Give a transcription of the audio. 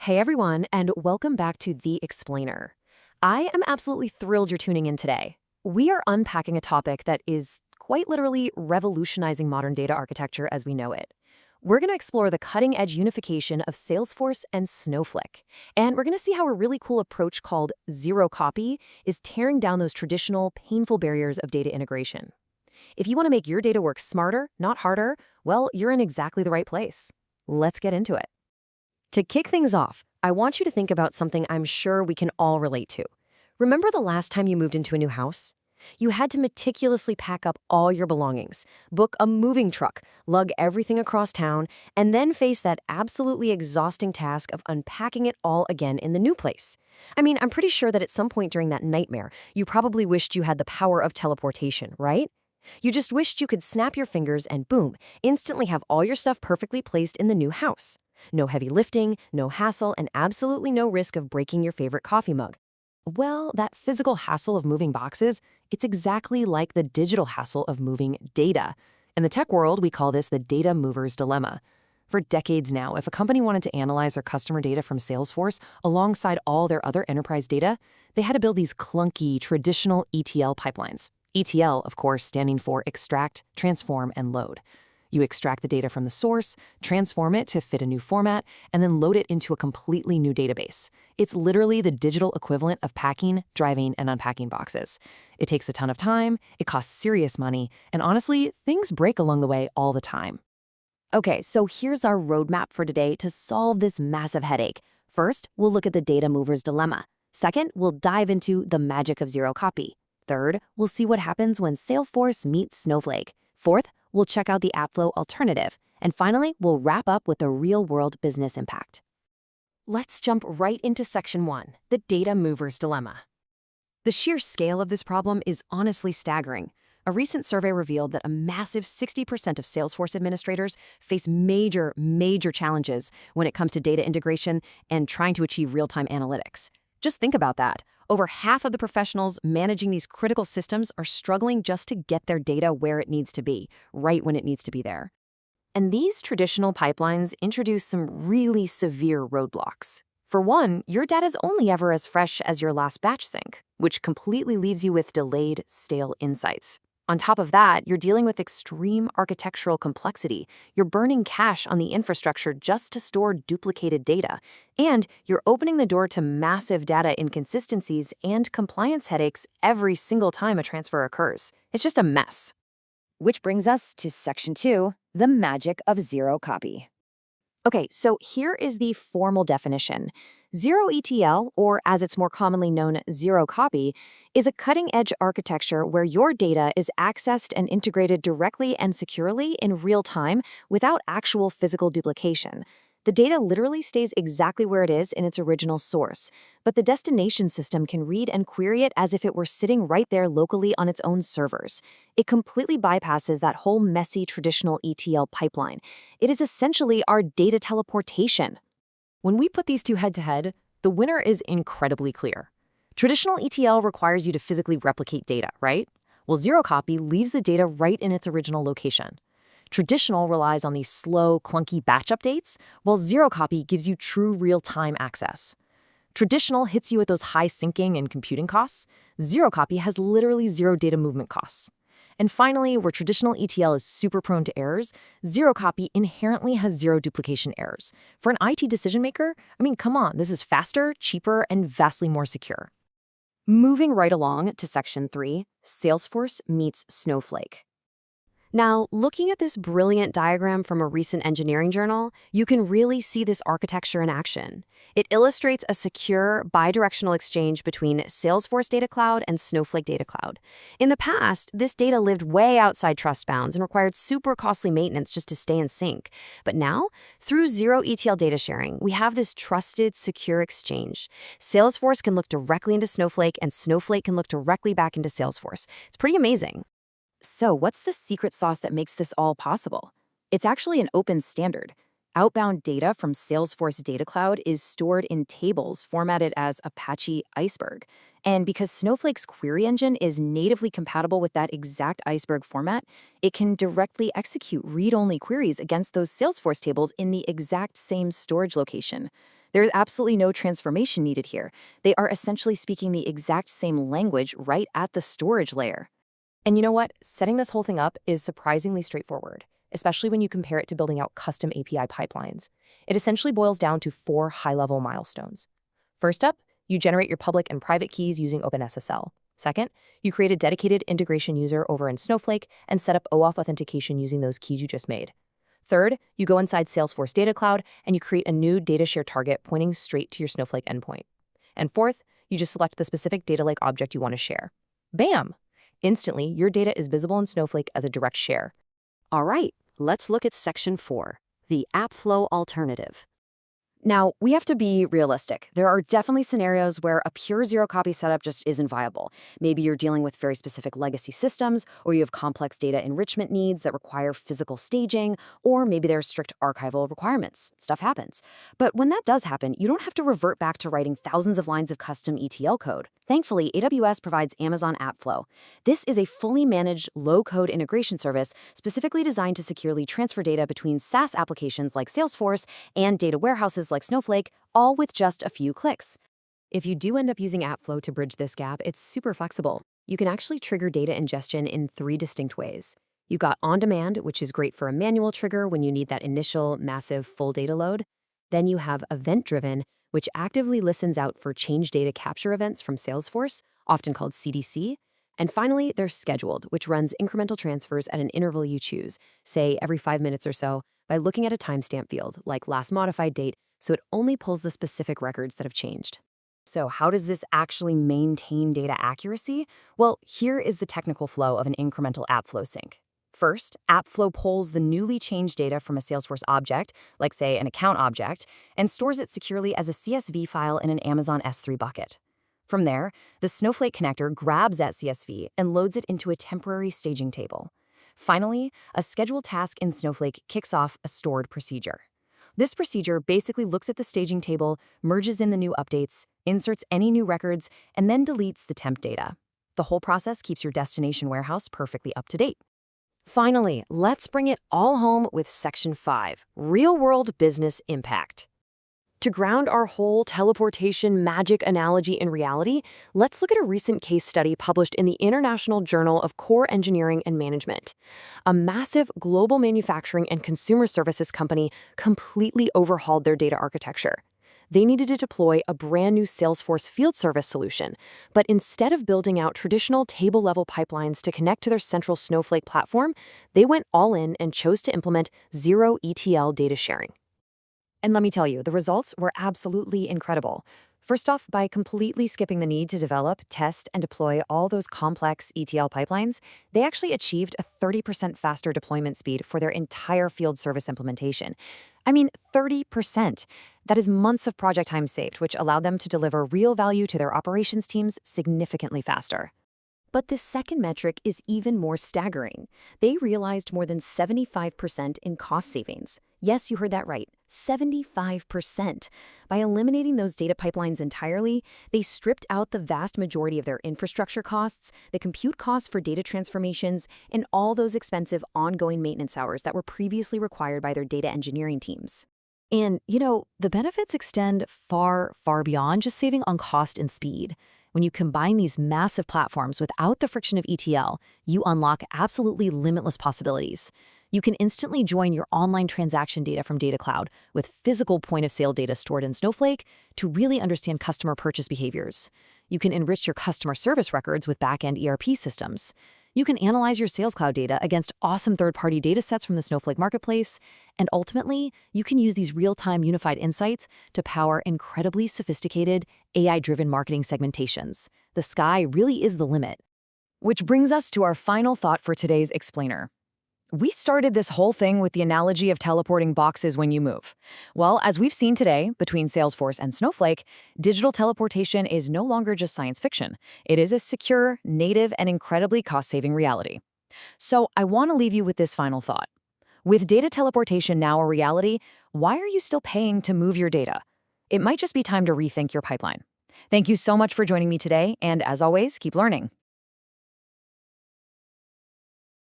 Hey everyone, and welcome back to The Explainer. I am absolutely thrilled you're tuning in today. We are unpacking a topic that is quite literally revolutionizing modern data architecture as we know it. We're going to explore the cutting-edge unification of Salesforce and Snowflake. And we're going to see how a really cool approach called zero copy is tearing down those traditional, painful barriers of data integration. If you want to make your data work smarter, not harder, well, you're in exactly the right place. Let's get into it. To kick things off, I want you to think about something I'm sure we can all relate to. Remember the last time you moved into a new house? You had to meticulously pack up all your belongings, book a moving truck, lug everything across town, and then face that absolutely exhausting task of unpacking it all again in the new place. I mean, I'm pretty sure that at some point during that nightmare, you probably wished you had the power of teleportation, right? You just wished you could snap your fingers and boom, instantly have all your stuff perfectly placed in the new house. No heavy lifting, no hassle, and absolutely no risk of breaking your favorite coffee mug. Well, that physical hassle of moving boxes, it's exactly like the digital hassle of moving data. In the tech world, we call this the data mover's dilemma. For decades now, if a company wanted to analyze their customer data from Salesforce alongside all their other enterprise data, they had to build these clunky, traditional ETL pipelines. ETL, of course, standing for extract, transform, and load. You extract the data from the source, transform it to fit a new format, and then load it into a completely new database. It's literally the digital equivalent of packing, driving, and unpacking boxes. It takes a ton of time, it costs serious money, and honestly, things break along the way all the time. Okay, so here's our roadmap for today to solve this massive headache. First, we'll look at the data mover's dilemma. Second, we'll dive into the magic of zero copy. Third, we'll see what happens when Salesforce meets Snowflake. Fourth, we'll check out the AppFlow alternative. And finally, we'll wrap up with the real-world business impact. Let's jump right into Section 1, the data mover's dilemma. The sheer scale of this problem is honestly staggering. A recent survey revealed that a massive 60% of Salesforce administrators face major challenges when it comes to data integration and trying to achieve real-time analytics. Just think about that. Over half of the professionals managing these critical systems are struggling just to get their data where it needs to be, right when it needs to be there. And these traditional pipelines introduce some really severe roadblocks. For one, your data's only ever as fresh as your last batch sync, which completely leaves you with delayed, stale insights. On top of that, you're dealing with extreme architectural complexity. You're burning cash on the infrastructure just to store duplicated data. And you're opening the door to massive data inconsistencies and compliance headaches every single time a transfer occurs. It's just a mess. Which brings us to Section 2, the magic of zero copy. Okay, so here is the formal definition. Zero ETL, or as it's more commonly known, zero copy, is a cutting-edge architecture where your data is accessed and integrated directly and securely in real time without actual physical duplication. The data literally stays exactly where it is in its original source, but the destination system can read and query it as if it were sitting right there locally on its own servers. It completely bypasses that whole messy traditional ETL pipeline. It is essentially our data teleportation. When we put these two head-to-head, the winner is incredibly clear. Traditional ETL requires you to physically replicate data, right? Well, zero copy leaves the data right in its original location. Traditional relies on these slow, clunky batch updates, while zero copy gives you true real-time access. Traditional hits you with those high syncing and computing costs. Zero copy has literally zero data movement costs. And finally, where traditional ETL is super prone to errors, zero copy inherently has zero duplication errors. For an IT decision maker, I mean, come on, this is faster, cheaper, and vastly more secure. Moving right along to Section 3, Salesforce meets Snowflake. Now, looking at this brilliant diagram from a recent engineering journal, you can really see this architecture in action. It illustrates a secure, bidirectional exchange between Salesforce Data Cloud and Snowflake Data Cloud. In the past, this data lived way outside trust bounds and required super costly maintenance just to stay in sync. But now, through zero ETL data sharing, we have this trusted, secure exchange. Salesforce can look directly into Snowflake, and Snowflake can look directly back into Salesforce. It's pretty amazing. So what's the secret sauce that makes this all possible? It's actually an open standard. Outbound data from Salesforce Data Cloud is stored in tables formatted as Apache Iceberg. And because Snowflake's query engine is natively compatible with that exact Iceberg format, it can directly execute read-only queries against those Salesforce tables in the exact same storage location. There is absolutely no transformation needed here. They are essentially speaking the exact same language right at the storage layer. And you know what? Setting this whole thing up is surprisingly straightforward, especially when you compare it to building out custom API pipelines. It essentially boils down to 4 high-level milestones. First up, you generate your public and private keys using OpenSSL. Second, you create a dedicated integration user over in Snowflake and set up OAuth authentication using those keys you just made. Third, you go inside Salesforce Data Cloud and you create a new data share target pointing straight to your Snowflake endpoint. And fourth, you just select the specific data lake object you want to share. Bam! Instantly, your data is visible in Snowflake as a direct share. All right, let's look at Section 4, the AppFlow alternative. Now, we have to be realistic. There are definitely scenarios where a pure zero-copy setup just isn't viable. Maybe you're dealing with very specific legacy systems, or you have complex data enrichment needs that require physical staging, or maybe there are strict archival requirements. Stuff happens. But when that does happen, you don't have to revert back to writing thousands of lines of custom ETL code. Thankfully, AWS provides Amazon AppFlow. This is a fully managed, low-code integration service specifically designed to securely transfer data between SaaS applications like Salesforce and data warehouses like Snowflake, all with just a few clicks. If you do end up using AppFlow to bridge this gap, it's super flexible. You can actually trigger data ingestion in 3 distinct ways. You got on-demand, which is great for a manual trigger when you need that initial, massive, full data load. Then you have event-driven, which actively listens out for change data capture events from Salesforce, often called CDC. And finally, there's scheduled, which runs incremental transfers at an interval you choose, say every 5 minutes or so, by looking at a timestamp field, like last modified date, so it only pulls the specific records that have changed. So how does this actually maintain data accuracy? Well, here is the technical flow of an incremental AppFlow sync. First, AppFlow pulls the newly changed data from a Salesforce object, like say an account object, and stores it securely as a CSV file in an Amazon S3 bucket. From there, the Snowflake connector grabs that CSV and loads it into a temporary staging table. Finally, a scheduled task in Snowflake kicks off a stored procedure. This procedure basically looks at the staging table, merges in the new updates, inserts any new records, and then deletes the temp data. The whole process keeps your destination warehouse perfectly up to date. Finally, let's bring it all home with Section 5, Real-World Business Impact. To ground our whole teleportation magic analogy in reality, let's look at a recent case study published in the International Journal of Core Engineering and Management. A massive global manufacturing and consumer services company completely overhauled their data architecture. They needed to deploy a brand new Salesforce field service solution, but instead of building out traditional table-level pipelines to connect to their central Snowflake platform, they went all in and chose to implement zero ETL data sharing. And let me tell you, the results were absolutely incredible. First off, by completely skipping the need to develop, test, and deploy all those complex ETL pipelines, they actually achieved a 30% faster deployment speed for their entire field service implementation. I mean, 30%. That is months of project time saved, which allowed them to deliver real value to their operations teams significantly faster. But this second metric is even more staggering. They realized more than 75% in cost savings. Yes, you heard that right, 75%. By eliminating those data pipelines entirely, they stripped out the vast majority of their infrastructure costs, the compute costs for data transformations, and all those expensive ongoing maintenance hours that were previously required by their data engineering teams. And, the benefits extend far, far beyond just saving on cost and speed. When you combine these massive platforms without the friction of ETL, you unlock absolutely limitless possibilities. You can instantly join your online transaction data from Data Cloud with physical point-of-sale data stored in Snowflake to really understand customer purchase behaviors. You can enrich your customer service records with back-end ERP systems. You can analyze your Sales Cloud data against awesome third-party data sets from the Snowflake marketplace. And ultimately, you can use these real-time unified insights to power incredibly sophisticated, AI-driven marketing segmentations. The sky really is the limit. Which brings us to our final thought for today's explainer. We started this whole thing with the analogy of teleporting boxes when you move. Well, as we've seen today, between Salesforce and Snowflake, digital teleportation is no longer just science fiction. It is a secure, native, and incredibly cost-saving reality. So I want to leave you with this final thought. With data teleportation now a reality, why are you still paying to move your data? It might just be time to rethink your pipeline. Thank you so much for joining me today, and as always, keep learning.